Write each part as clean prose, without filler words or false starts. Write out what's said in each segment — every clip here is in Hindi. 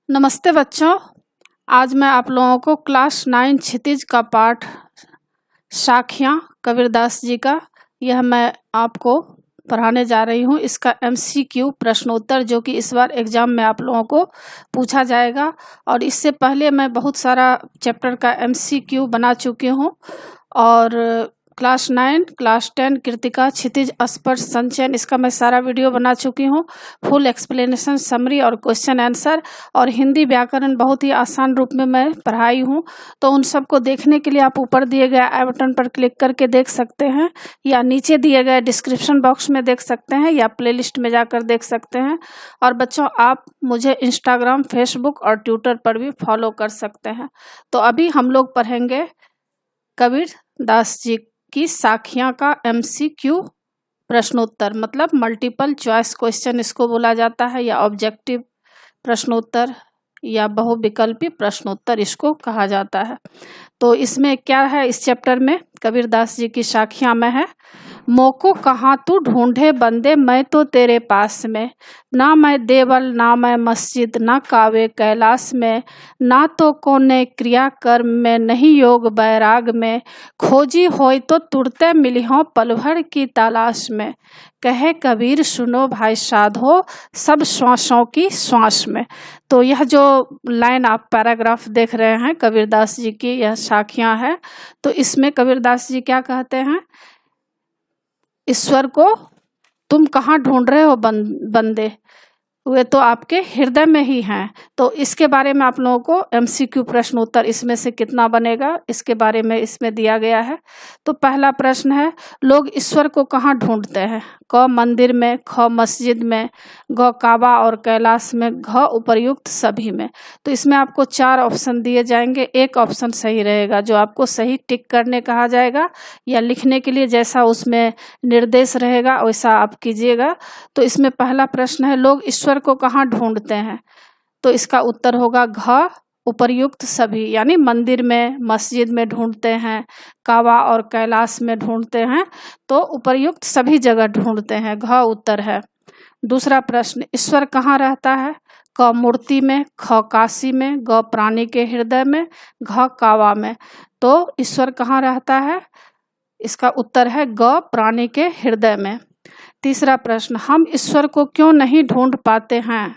नमस्ते बच्चों। आज मैं आप लोगों को क्लास 9 क्षितिज का पाठ साखियाँ कबीरदास जी का यह मैं आपको पढ़ाने जा रही हूँ। इसका MCQ प्रश्नोत्तर जो कि इस बार एग्जाम में आप लोगों को पूछा जाएगा। और इससे पहले मैं बहुत सारा चैप्टर का MCQ बना चुकी हूँ और क्लास 9, क्लास 10 कृतिका, क्षितिज, स्पर्श, संचयन इसका मैं सारा वीडियो बना चुकी हूँ। फुल एक्सप्लेनेशन, समरी और क्वेश्चन आंसर और हिंदी व्याकरण बहुत ही आसान रूप में मैं पढ़ाई हूँ। तो उन सबको देखने के लिए आप ऊपर दिए गए आई बटन पर क्लिक करके देख सकते हैं या नीचे दिए गए डिस्क्रिप्शन बॉक्स में देख सकते हैं या प्लेलिस्ट में जाकर देख सकते हैं। और बच्चों आप मुझे इंस्टाग्राम, फेसबुक और ट्विटर पर भी फॉलो कर सकते हैं। तो अभी हम लोग पढ़ेंगे कबीरदास जी की साखियाँ का MCQ प्रश्नोत्तर, मतलब मल्टीपल चॉइस क्वेश्चन इसको बोला जाता है या ऑब्जेक्टिव प्रश्नोत्तर या बहुविकल्पी प्रश्नोत्तर इसको कहा जाता है। तो इसमें क्या है, इस चैप्टर में कबीरदास जी की साखियाँ में है। मोको कहाँ तू ढूंढे बंदे, मैं तो तेरे पास में, ना मैं देवल ना मैं मस्जिद, ना कावे कैलाश में, ना तो कोने क्रिया कर्म में, नहीं योग बैराग में, खोजी होय तो तुरते मिली हो पल भर की तलाश में, कहे कबीर सुनो भाई साधो सब श्वासों की श्वास में। तो यह जो लाइन आप पैराग्राफ देख रहे हैं कबीरदास जी की, यह साखियाँ है। तो इसमें कबीरदास जी क्या कहते हैं, ईश्वर को तुम कहाँ ढूंढ रहे हो बंदे, वे तो आपके हृदय में ही हैं। तो इसके बारे में आप लोगों को MCQ प्रश्नोत्तर इसमें से कितना बनेगा इसके बारे में इसमें दिया गया है। तो पहला प्रश्न है, लोग ईश्वर को कहाँ ढूंढते हैं? क मंदिर में, ख मस्जिद में, ग काबा और कैलाश में, घ उपर्युक्त सभी में। तो इसमें आपको 4 ऑप्शन दिए जाएंगे, एक ऑप्शन सही रहेगा जो आपको सही टिक करने कहा जाएगा या लिखने के लिए जैसा उसमें निर्देश रहेगा वैसा आप कीजिएगा। तो इसमें पहला प्रश्न है, लोग ईश्वर को कहाँ ढूंढते हैं? तो इसका उत्तर होगा घ उपर्युक्त सभी, यानी मंदिर में, मस्जिद में ढूंढते हैं, काबा और कैलाश में ढूंढते हैं, तो उपर्युक्त सभी जगह ढूंढते हैं, घ उत्तर है। दूसरा प्रश्न, ईश्वर कहाँ रहता है? क मूर्ति में, ख काशी में, ग प्राणी के हृदय में, घ काबा में। तो ईश्वर कहाँ रहता है? इसका उत्तर है ग प्राणी के हृदय में। तीसरा प्रश्न, हम ईश्वर को क्यों नहीं ढूंढ पाते हैं?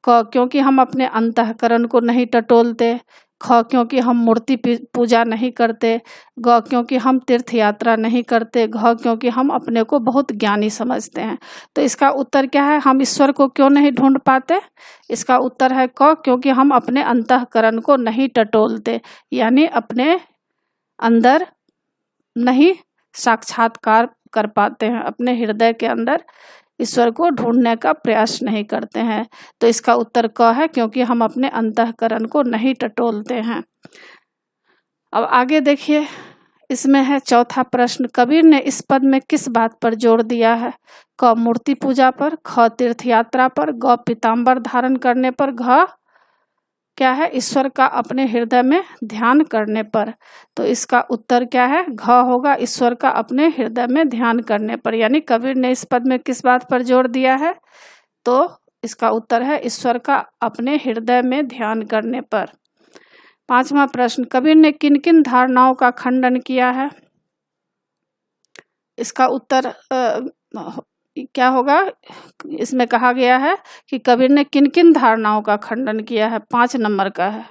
क क्योंकि हम अपने अंतःकरण को नहीं टटोलते, ख क्योंकि हम मूर्ति पूजा नहीं करते, ग क्योंकि हम तीर्थ यात्रा नहीं करते, घ क्योंकि हम अपने को बहुत ज्ञानी समझते हैं। तो इसका उत्तर क्या है, हम ईश्वर को क्यों नहीं ढूंढ पाते? इसका उत्तर है क क्योंकि हम अपने अंतःकरण को नहीं टटोलते, यानी अपने अंदर नहीं साक्षात्कार कर पाते हैं, अपने हृदय के अंदर ईश्वर को ढूंढने का प्रयास नहीं करते हैं। तो इसका उत्तर क है, क्योंकि हम अपने अंतःकरण को नहीं टटोलते हैं। अब आगे देखिए, इसमें है चौथा प्रश्न, कबीर ने इस पद में किस बात पर जोर दिया है? क मूर्ति पूजा पर, ख तीर्थ यात्रा पर, ग पीताम्बर धारण करने पर, घ क्या है, ईश्वर का अपने हृदय में ध्यान करने पर। तो इसका उत्तर क्या है, घ होगा, ईश्वर का अपने हृदय में ध्यान करने पर। यानी कबीर ने इस पद में किस बात पर जोर दिया है? तो इसका उत्तर है ईश्वर का अपने हृदय में ध्यान करने पर। पांचवा प्रश्न, कबीर ने किन किन धारणाओं का खंडन किया है? इसका उत्तर क्या होगा, इसमें कहा गया है कि कबीर ने किन किन धारणाओं का खंडन किया है, 5 नंबर का है।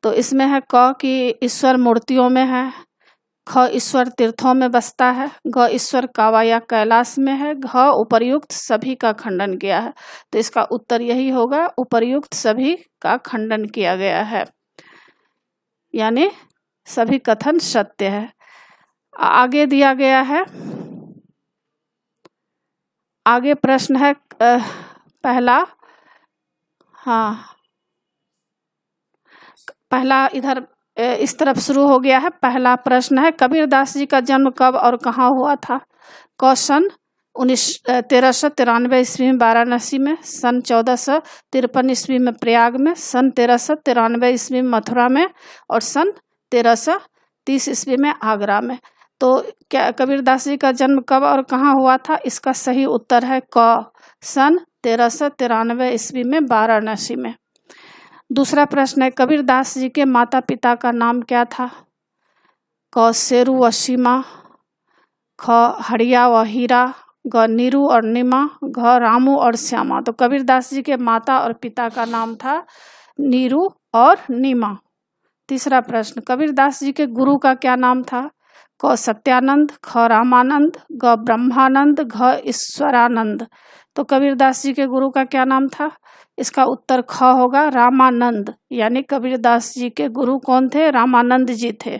तो इसमें है क कि ईश्वर मूर्तियों में है, ख ईश्वर तीर्थों में बसता है, ग ईश्वर काबा या कैलाश में है, घ उपर्युक्त सभी का खंडन किया है। तो इसका उत्तर यही होगा, उपर्युक्त सभी का खंडन किया गया है, यानी सभी कथन सत्य है। आगे दिया गया है, आगे प्रश्न है पहला इधर इस तरफ शुरू हो गया है। पहला प्रश्न है, कबीरदास जी का जन्म कब और कहाँ हुआ था? क सन 1393 ईस्वी में वाराणसी में, सन 1453 ईस्वी में प्रयाग में, सन 1393 ईस्वी में मथुरा में और सन 1330 ईस्वी में आगरा में। तो क्या कबीरदास जी का जन्म कब और कहाँ हुआ था? इसका सही उत्तर है क सन 1393 ईस्वी में वाराणसी में। दूसरा प्रश्न है, कबीरदास जी के माता पिता का नाम क्या था? क शेरू व सीमा, ख हरिया व हीरा, ग नीरू और नीमा, घ रामू और श्यामा। तो कबीरदास जी के माता और पिता का नाम था नीरू और नीमा। तीसरा प्रश्न, कबीरदास जी के गुरु का क्या नाम था? क सत्यानंद, ख रामानंद, ग ब्रह्मानंद, घ ईश्वरानंद। तो कबीरदास जी के गुरु का क्या नाम था? इसका उत्तर ख होगा, रामानंद। यानी कबीरदास जी के गुरु कौन थे? रामानंद जी थे।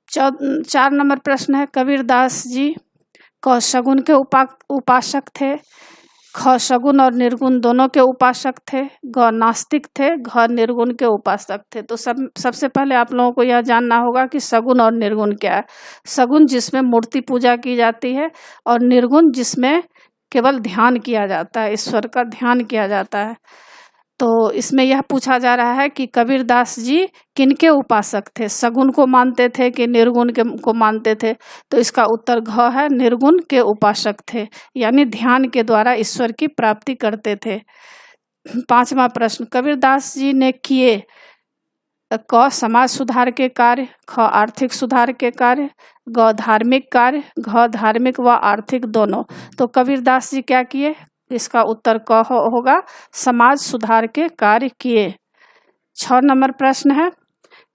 4 नंबर प्रश्न है, कबीरदास जी क शगुन के उपासक थे, ख सगुन और निर्गुण दोनों के उपासक थे, ग नास्तिक थे, घ निर्गुण के उपासक थे। तो सबसे पहले आप लोगों को यह जानना होगा कि सगुन और निर्गुण क्या है। सगुन जिसमें मूर्ति पूजा की जाती है और निर्गुण जिसमें केवल ध्यान किया जाता है, ईश्वर का ध्यान किया जाता है। तो इसमें यह पूछा जा रहा है कि कबीरदास जी किनके उपासक थे, सगुन को मानते थे कि निर्गुण को मानते थे? तो इसका उत्तर घ है, निर्गुण के उपासक थे, यानी ध्यान के द्वारा ईश्वर की प्राप्ति करते थे। 5वां प्रश्न, कबीरदास जी ने किए क समाज सुधार के कार्य, ख आर्थिक सुधार के कार्य, ग धार्मिक कार्य, घ धार्मिक व आर्थिक दोनों। तो कबीरदास जी क्या किए? इसका उत्तर क होगा, समाज सुधार के कार्य किए। 6 नंबर प्रश्न है,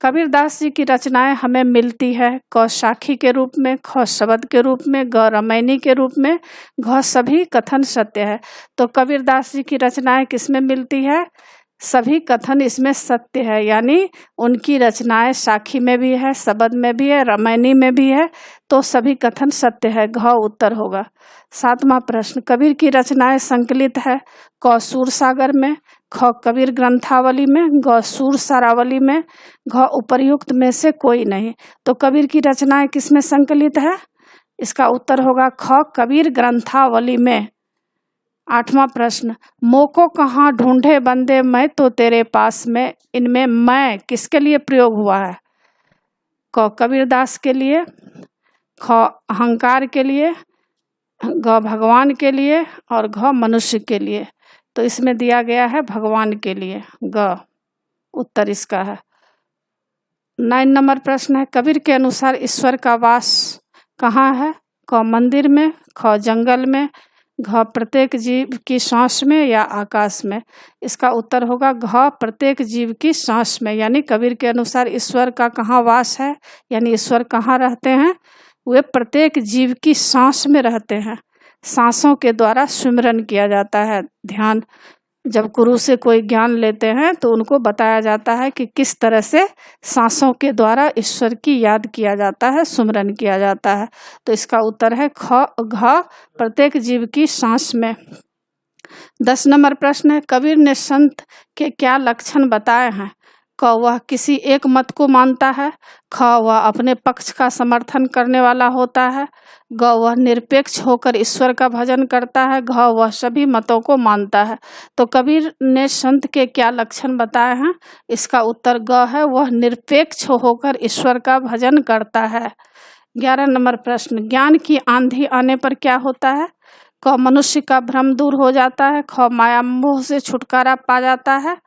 कबीरदास जी की रचनाएं हमें मिलती है क साखी के रूप में, ख शब्द के रूप में, ग रामायणी के रूप में, घ सभी कथन सत्य है। तो कबीरदास जी की रचनाएं किसमें मिलती है? सभी कथन इसमें सत्य है, यानी उनकी रचनाएं साखी में भी है, शब्द में भी है, रामायणी में भी है, तो सभी कथन सत्य है, घ उत्तर होगा। 7वां प्रश्न, कबीर की रचनाएं संकलित है क सूर सागर में, ख कबीर ग्रंथावली में, ग सूर सारावली में, घ उपर्युक्त में से कोई नहीं। तो कबीर की रचनाएं किसमें संकलित है? इसका उत्तर होगा ख कबीर ग्रंथावली में। 8वां प्रश्न, मोको कहाँ ढूंढे बंदे मैं तो तेरे पास में, इनमें मैं किसके लिए प्रयोग हुआ है? क कबीरदास के लिए, ख अहंकार के लिए, ग भगवान के लिए और घ मनुष्य के लिए। तो इसमें दिया गया है भगवान के लिए, ग उत्तर इसका है। 9 नंबर प्रश्न है, कबीर के अनुसार ईश्वर का वास कहाँ है? क मंदिर में, ख जंगल में, घ प्रत्येक जीव की सांस में या आकाश में। इसका उत्तर होगा घ प्रत्येक जीव की सांस में। यानी कबीर के अनुसार ईश्वर का कहाँ वास है, यानी ईश्वर कहाँ रहते हैं? वे प्रत्येक जीव की सांस में रहते हैं। सांसों के द्वारा सिमरन किया जाता है, ध्यान। जब गुरु से कोई ज्ञान लेते हैं तो उनको बताया जाता है कि किस तरह से सांसों के द्वारा ईश्वर की याद किया जाता है, सुमरन किया जाता है। तो इसका उत्तर है घ प्रत्येक जीव की सांस में। 10 नंबर प्रश्न है, कबीर ने संत के क्या लक्षण बताए हैं? क वह किसी एक मत को मानता है, ख वह अपने पक्ष का समर्थन करने वाला होता है, ग वह निरपेक्ष होकर ईश्वर का भजन करता है, घ वह सभी मतों को मानता है। तो कबीर ने संत के क्या लक्षण बताए हैं? इसका उत्तर ग है, वह निरपेक्ष होकर ईश्वर का भजन करता है। 11 नंबर प्रश्न, ज्ञान की आंधी आने पर क्या होता है? क मनुष्य का भ्रम दूर हो जाता है, ख माया मोह से छुटकारा पा जाता है,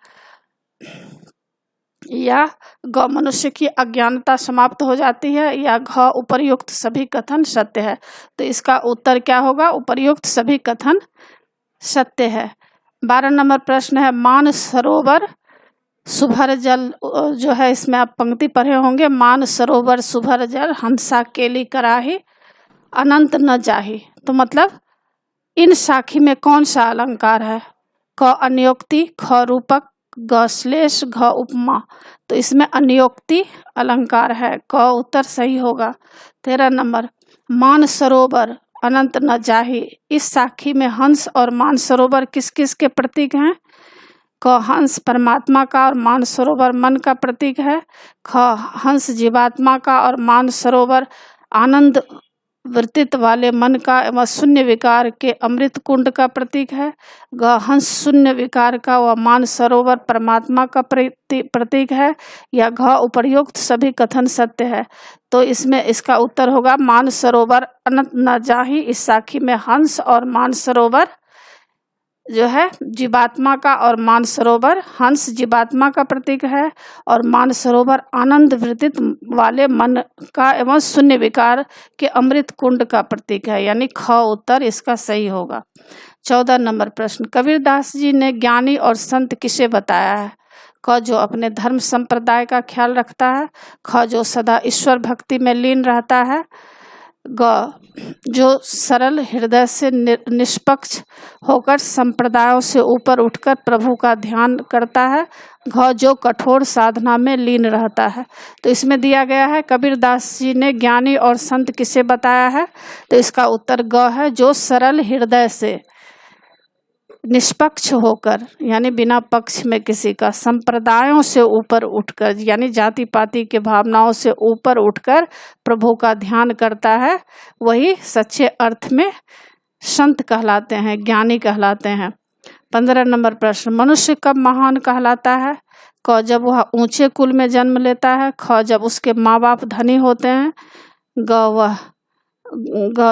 या ग मनुष्य की अज्ञानता समाप्त हो जाती है, या घ उपर्युक्त सभी कथन सत्य है। तो इसका उत्तर क्या होगा? उपर्युक्त सभी कथन सत्य है। 12 नंबर प्रश्न है, मान सरोवर सुभर जल, जो है इसमें आप पंक्ति पढ़े होंगे, मान सरोवर सुभर जल हंसा केली कराही अनंत न जाही। तो मतलब इन साखी में कौन सा अलंकार है? क अन्योक्ति, ख रूपक, ग श्लेष, घ उपमा। तो इसमें अन्योक्ति अलंकार है, क उत्तर सही होगा। 13 नंबर, मान सरोवर अनंत न जाही। इस साखी में हंस और मान सरोवर किस किस के प्रतीक हैं? क हंस परमात्मा का और मान सरोवर मन का प्रतीक है, ख हंस जीवात्मा का और मान सरोवर आनंद वृत्तित वाले मन का एवं शून्य विकार के अमृत कुंड का प्रतीक है, ग हंस शून्य विकार का व मान सरोवर परमात्मा का प्रतीक है, या घ उपर्युक्त सभी कथन सत्य है। तो इसमें इसका उत्तर होगा मान सरोवर अनंत न जाही। इस साखी में हंस और मान सरोवर जो है जीवात्मा का, और मानसरोवर हंस जीवात्मा का प्रतीक है, और मानसरोवर आनंद वृत्ति वाले मन का एवं शून्य विकार के अमृत कुंड का प्रतीक है, यानी ख उत्तर इसका सही होगा। 14 नंबर प्रश्न, कबीरदास जी ने ज्ञानी और संत किसे बताया है? क जो अपने धर्म संप्रदाय का ख्याल रखता है, ख जो सदा ईश्वर भक्ति में लीन रहता है, ग जो सरल हृदय से निष्पक्ष होकर संप्रदायों से ऊपर उठकर प्रभु का ध्यान करता है, घ जो कठोर साधना में लीन रहता है। तो इसमें दिया गया है कबीरदास जी ने ज्ञानी और संत किसे बताया है, तो इसका उत्तर ग है, जो सरल हृदय से निष्पक्ष होकर, यानी बिना पक्ष में किसी का, संप्रदायों से ऊपर उठकर, यानी जाति पाति के भावनाओं से ऊपर उठकर प्रभु का ध्यान करता है, वही सच्चे अर्थ में संत कहलाते हैं, ज्ञानी कहलाते हैं। 15 नंबर प्रश्न, मनुष्य कब महान कहलाता है? क जब वह ऊंचे कुल में जन्म लेता है, ख जब उसके माँ बाप धनी होते हैं,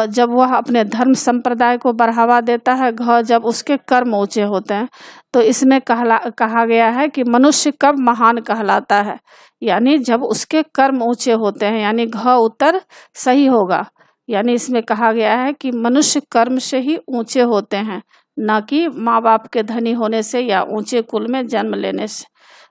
जब वह अपने धर्म संप्रदाय को बढ़ावा देता है, घ जब उसके कर्म ऊंचे होते हैं। तो इसमें कहा गया है कि मनुष्य कब महान कहलाता है, यानी जब उसके कर्म ऊंचे होते हैं, यानी घ उत्तर सही होगा। यानी इसमें कहा गया है कि मनुष्य कर्म से ही ऊंचे होते हैं, ना कि माँ बाप के धनी होने से या ऊंचे कुल में जन्म लेने से।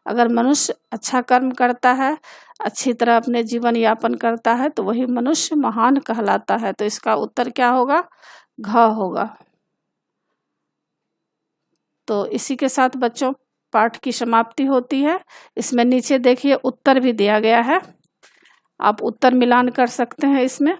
अगर मनुष्य अच्छा कर्म करता है, अच्छी तरह अपने जीवन यापन करता है, तो वही मनुष्य महान कहलाता है। तो इसका उत्तर क्या होगा? घ होगा। तो इसी के साथ बच्चों पाठ की समाप्ति होती है। इसमें नीचे देखिए उत्तर भी दिया गया है, आप उत्तर मिलान कर सकते हैं इसमें।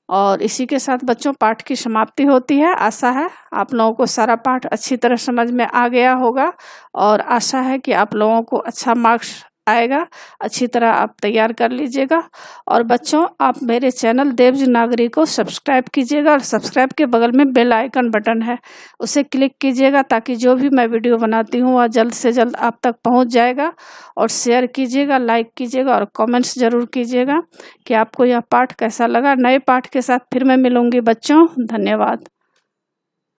और इसी के साथ बच्चों पाठ की समाप्ति होती है। आशा है आप लोगों को सारा पाठ अच्छी तरह समझ में आ गया होगा, और आशा है कि आप लोगों को अच्छा मार्क्स आएगा, अच्छी तरह आप तैयार कर लीजिएगा। और बच्चों आप मेरे चैनल देवजी नागरी को सब्सक्राइब कीजिएगा, और सब्सक्राइब के बगल में बेल आइकन बटन है, उसे क्लिक कीजिएगा, ताकि जो भी मैं वीडियो बनाती हूँ वह जल्द से जल्द आप तक पहुँच जाएगा। और शेयर कीजिएगा, लाइक कीजिएगा, और कमेंट्स ज़रूर कीजिएगा कि आपको यह पाठ कैसा लगा। नए पाठ के साथ फिर मैं मिलूँगी बच्चों। धन्यवाद।